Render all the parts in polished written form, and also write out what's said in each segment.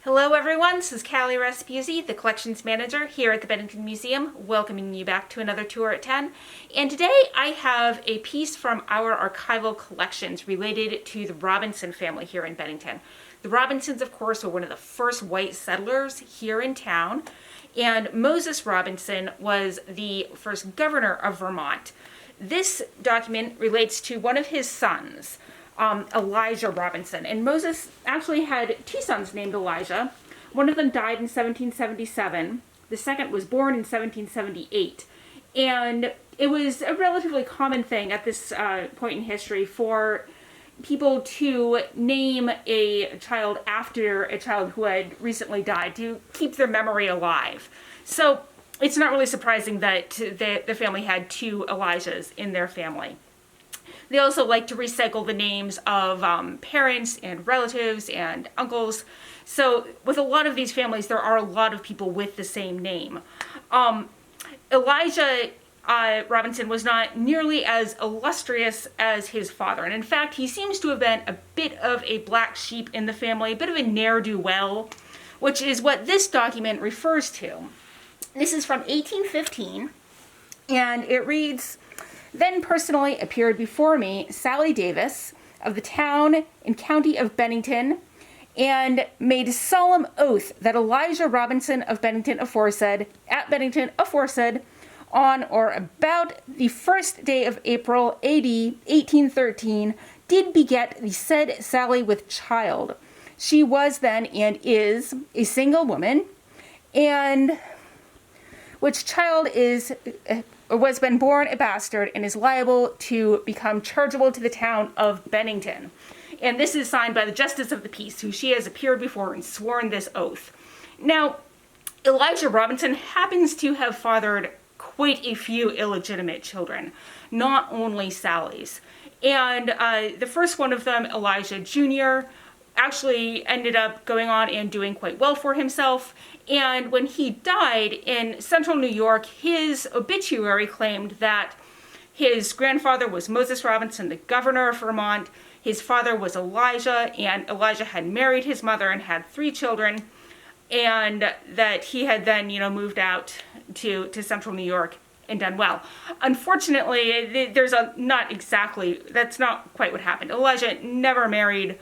Hello everyone, this is Callie Raspuzzi, the collections manager here at the Bennington Museum, welcoming you back to another tour at 10. And today I have a piece from our archival collections related to the Robinson family here in Bennington. The Robinsons, of course, were one of the first white settlers here in town, and Moses Robinson was the first governor of Vermont. This document relates to one of his sons, Elijah Robinson. And Moses actually had two sons named Elijah. One of them died in 1777. The second was born in 1778. And it was a relatively common thing at this point in history for people to name a child after a child who had recently died to keep their memory alive. So it's not really surprising that the family had two Elijahs in their family. They also like to recycle the names of parents and relatives and uncles. So with a lot of these families, there are a lot of people with the same name. Elijah Robinson was not nearly as illustrious as his father. And in fact, he seems to have been a bit of a black sheep in the family, a bit of a ne'er-do-well, which is what this document refers to. This is from 1815, and it reads, "Then personally appeared before me Sally Davis of the town and county of Bennington, and made solemn oath that Elijah Robinson of Bennington aforesaid, at Bennington aforesaid, on or about the first day of April, A.D. 1813, did beget the said Sally with child. She was then and is a single woman, and which child was been born a bastard and is liable to become chargeable to the town of Bennington." And this is signed by the Justice of the Peace, who she has appeared before and sworn this oath. Now, Elijah Robinson happens to have fathered quite a few illegitimate children, not only Sally's. And the first one of them, Elijah Jr., actually ended up going on and doing quite well for himself. And when he died in central New York, his obituary claimed that his grandfather was Moses Robinson, the governor of Vermont. His father was Elijah, and Elijah had married his mother and had 3 children, and that he had then, moved out to central New York and done well. Unfortunately, that's not quite what happened. Elijah never married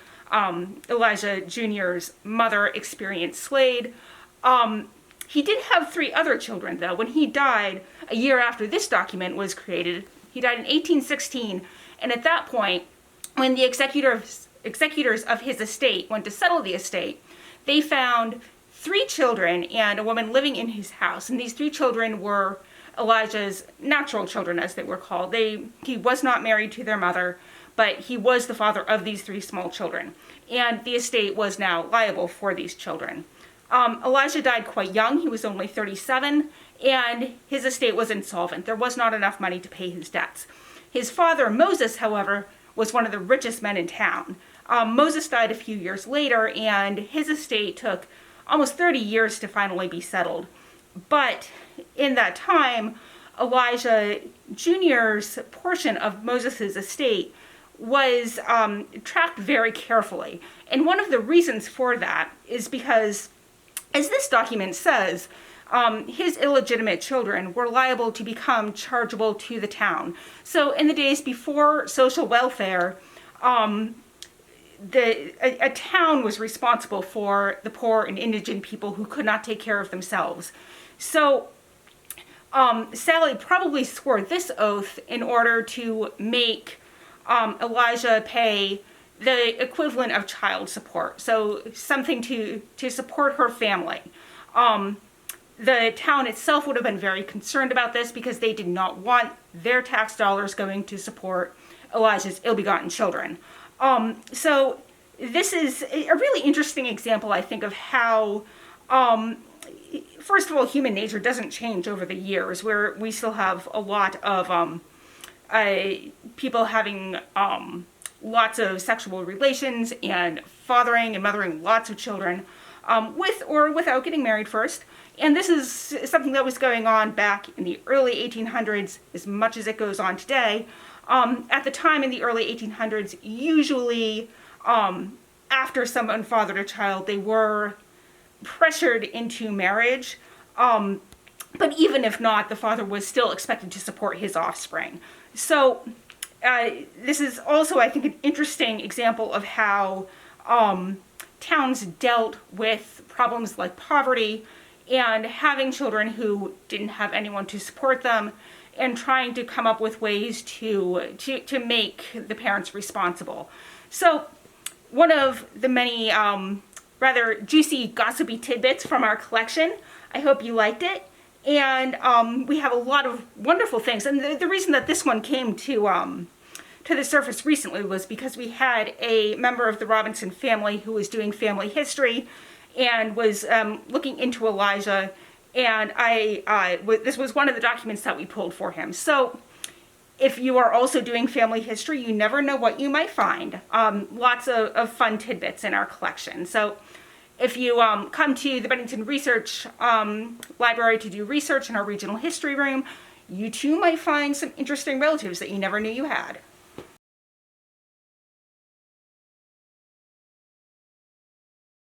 Elijah Jr.'s mother, experienced Slade. He did have 3 other children, though. When he died, a year after this document was created, he died in 1816, and at that point, when the executors of his estate went to settle the estate, they found 3 children and a woman living in his house, and these 3 children were Elijah's natural children, as they were called. He was not married to their mother, but he was the father of these 3 small children, and the estate was now liable for these children. Elijah died quite young. He was only 37, and his estate was insolvent. There was not enough money to pay his debts. His father, Moses, however, was one of the richest men in town. Moses died a few years later, and his estate took almost 30 years to finally be settled. But in that time, Elijah Jr.'s portion of Moses' estate was tracked very carefully. And one of the reasons for that is because, as this document says, his illegitimate children were liable to become chargeable to the town. So in the days before social welfare, a town was responsible for the poor and indigent people who could not take care of themselves. So Sally probably swore this oath in order to make Elijah pay the equivalent of child support, so something to support her family. The town itself would have been very concerned about this because they did not want their tax dollars going to support Elijah's ill-begotten children. So this is a really interesting example, I think, of how, first of all, human nature doesn't change over the years, where we still have a lot of people having lots of sexual relations and fathering and mothering lots of children, with or without getting married first. And this is something that was going on back in the early 1800s as much as it goes on today. At the time in the early 1800s, usually after someone fathered a child, they were pressured into marriage. But even if not, the father was still expected to support his offspring. So this is also, I think, an interesting example of how towns dealt with problems like poverty and having children who didn't have anyone to support them, and trying to come up with ways to make the parents responsible. So one of the many rather juicy, gossipy tidbits from our collection. I hope you liked it. And we have a lot of wonderful things. And the reason that this one came to the surface recently was because we had a member of the Robinson family who was doing family history and was looking into Elijah. And this was one of the documents that we pulled for him. So if you are also doing family history, you never know what you might find. Lots of fun tidbits in our collection. So if you come to the Bennington Research Library to do research in our regional history room, you too might find some interesting relatives that you never knew you had.